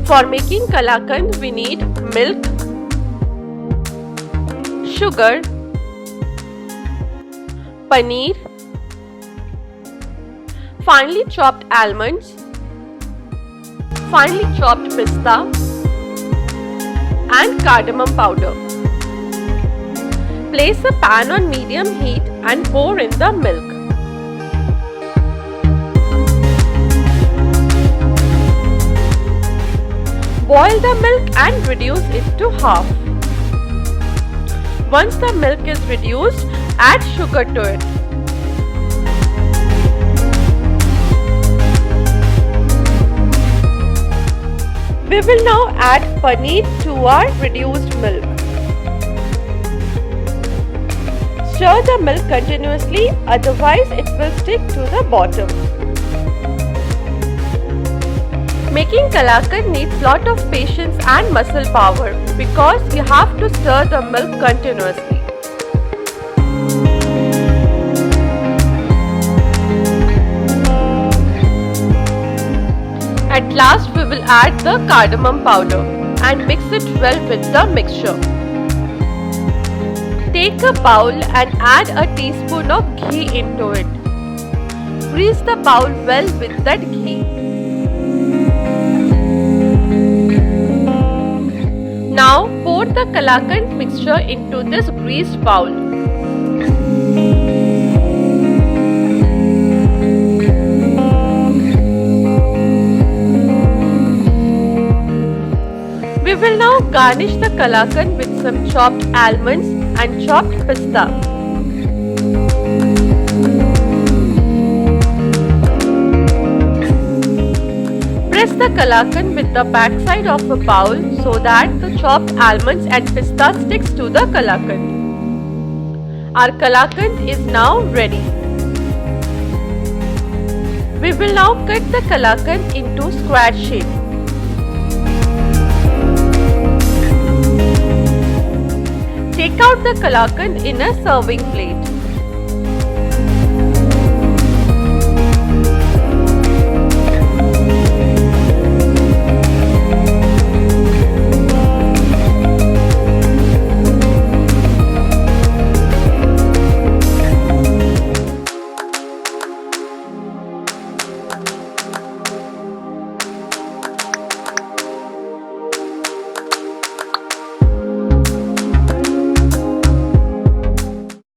For making Kalakand, we need milk, sugar, paneer, finely chopped almonds, finely chopped pista, and cardamom powder. Place a pan on medium heat and pour in the milk. Boil the milk and reduce it to half. Once the milk is reduced, add sugar to it. We will now add paneer to our reduced milk. Stir the milk continuously, otherwise it will stick to the bottom. Making Kalakand needs lot of patience and muscle power because you have to stir the milk continuously. At last we will add the cardamom powder and mix it well with the mixture. Take a bowl and add a teaspoon of ghee into it. Grease the bowl well with that ghee. Now pour the Kalakand mixture into this greased bowl. We will now garnish the Kalakand with some chopped almonds and chopped pista. Press the Kalakand with the back side of a bowl so that the chopped almonds and pista sticks to the Kalakand. Our Kalakand is now ready. We will now cut the Kalakand into square shape. Take out the Kalakand in a serving plate.